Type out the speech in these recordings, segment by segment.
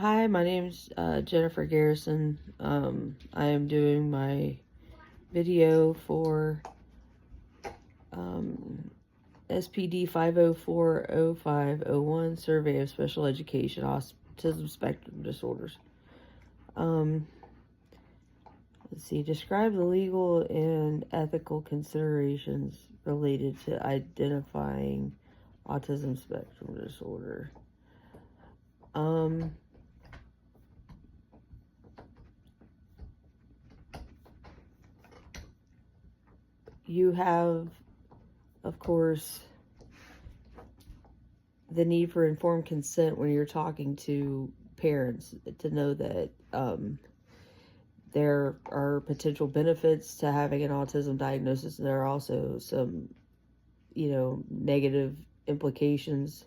Hi, my name's Jennifer Garrison. I am doing my video for SPD-504-O501 Survey of Special Education Autism Spectrum Disorders. Let's see, describe the legal and ethical considerations related to identifying autism spectrum disorder. You have, of course, the need for informed consent when you're talking to parents to know that there are potential benefits to having an autism diagnosis, and there are also some, negative implications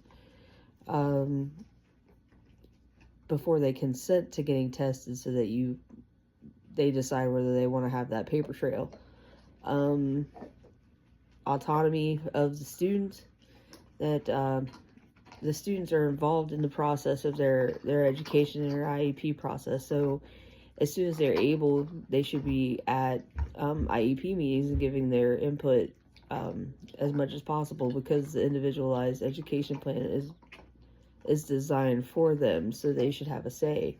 before they consent to getting tested, so that they decide whether they want to have that paper trail. Autonomy of the students, that the students are involved in the process of their education and their IEP process. So as soon as they're able, they should be at IEP meetings and giving their input as much as possible, because the individualized education plan is designed for them, so they should have a say.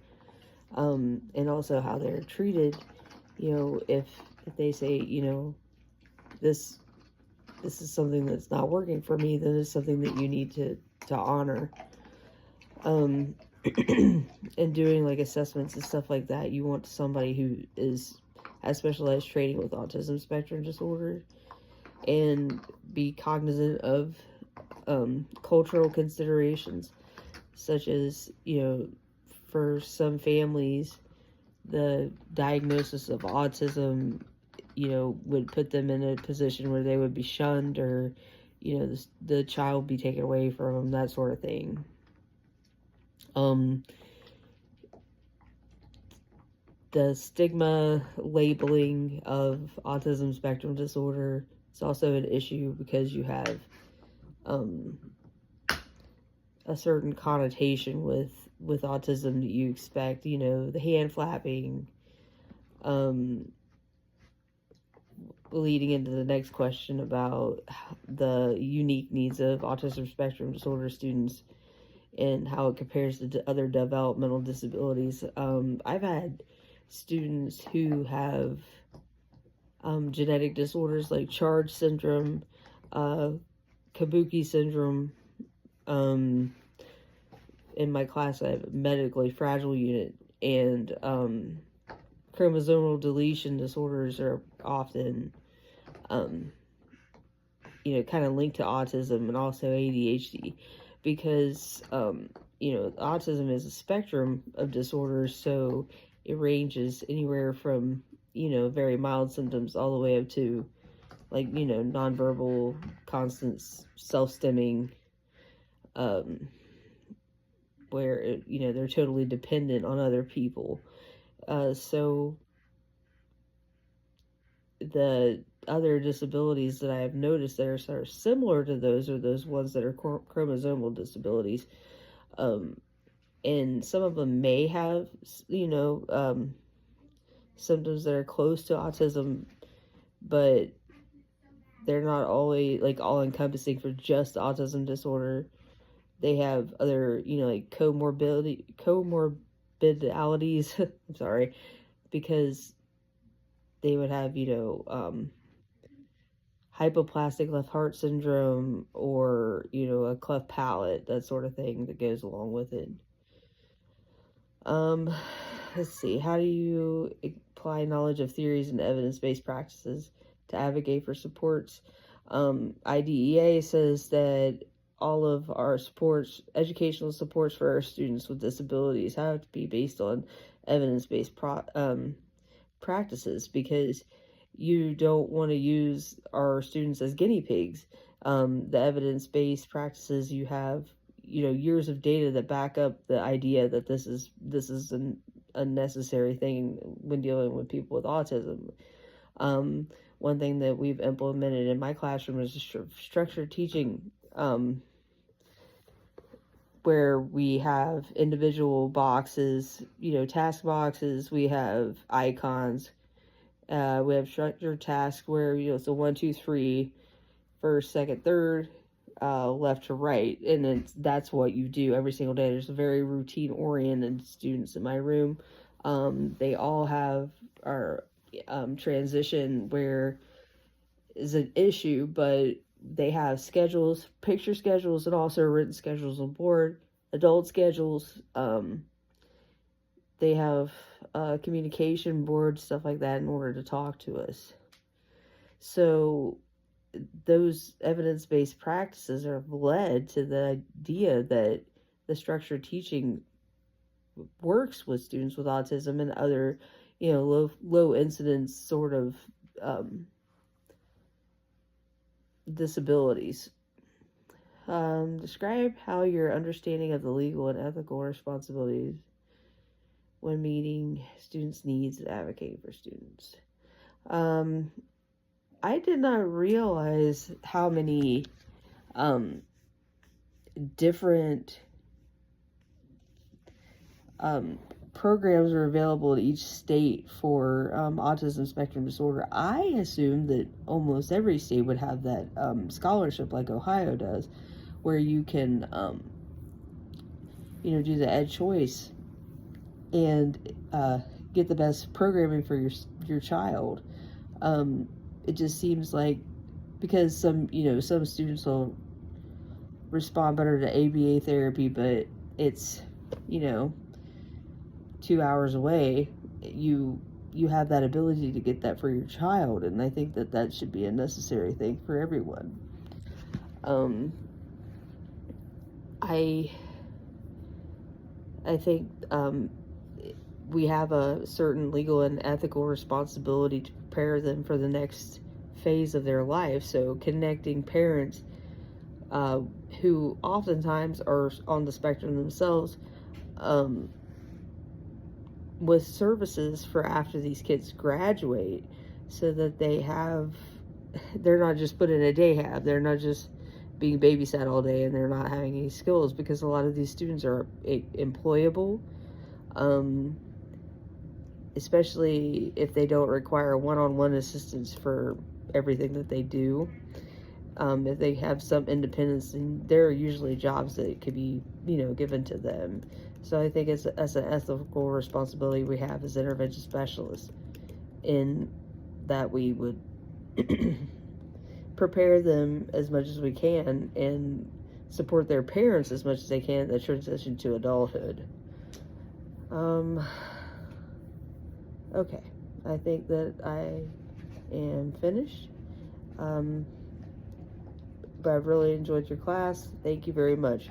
And also how they're treated, if they say, this is something that's not working for me, then it's something that you need to honor. And doing like assessments and stuff like that, you want somebody who has specialized training with autism spectrum disorder, and be cognizant of cultural considerations, such as, for some families, the diagnosis of autism, would put them in a position where they would be shunned, or, the child be taken away from them, that sort of thing. The stigma labeling of autism spectrum disorder is also an issue, because you have a certain connotation with autism that you expect, the hand flapping, leading into the next question about the unique needs of autism spectrum disorder students and how it compares to other developmental disabilities. I've had students who have genetic disorders like Charge syndrome, Kabuki syndrome. In my class, I have a medically fragile unit, and chromosomal deletion disorders are often kind of linked to autism and also ADHD, because autism is a spectrum of disorders, so it ranges anywhere from very mild symptoms all the way up to like nonverbal, constant self-stimming, where they're totally dependent on other people. So the other disabilities that I have noticed that are sort of similar to those are those ones that are chromosomal disabilities. And some of them may have, symptoms that are close to autism, but they're not always like all encompassing for just autism disorder. They have other, like comorbidities. I'm sorry, because they would have, hypoplastic left heart syndrome, or, a cleft palate, that sort of thing that goes along with it. Let's see, how do you apply knowledge of theories and evidence-based practices to advocate for supports? IDEA says that all of our educational supports for our students with disabilities have to be based on evidence-based practices, because you don't want to use our students as guinea pigs. The evidence-based practices, you have years of data that back up the idea that this is an unnecessary thing when dealing with people with autism. One thing that we've implemented in my classroom is structured teaching where we have individual boxes, task boxes, we have icons, we have structured tasks where, it's a 1, 2, 3, first, second, third, left to right, and that's what you do every single day. There's a very routine oriented students in my room. They all have our transition where is an issue, but they have schedules, picture schedules, and also written schedules on board, adult schedules. They have communication boards, stuff like that, in order to talk to us. So those evidence-based practices have led to the idea that the structured teaching works with students with autism and other, low incidence sort of disabilities. Describe how your understanding of the legal and ethical responsibilities when meeting students' needs and advocating for students. I did not realize how many different programs are available in each state for autism spectrum disorder. I assumed that almost every state would have that scholarship like Ohio does, where you can do the ed choice and get the best programming for your child. It just seems like, because some students will respond better to ABA therapy, but it's 2 hours away, you have that ability to get that for your child, and I think that should be a necessary thing for everyone. I think we have a certain legal and ethical responsibility to prepare them for the next phase of their life. So connecting parents who oftentimes are on the spectrum themselves with services for after these kids graduate, so that they're not just put in a day hab, they're not just being babysat all day and they're not having any skills, because a lot of these students are employable, especially if they don't require one-on-one assistance for everything that they do. If they have some independence, and there are usually jobs that could be, given to them. So I think as an ethical responsibility we have as intervention specialists, in that we would prepare them as much as we can and support their parents as much as they can in the transition to adulthood. Okay, I think that I am finished. But I've really enjoyed your class. Thank you very much.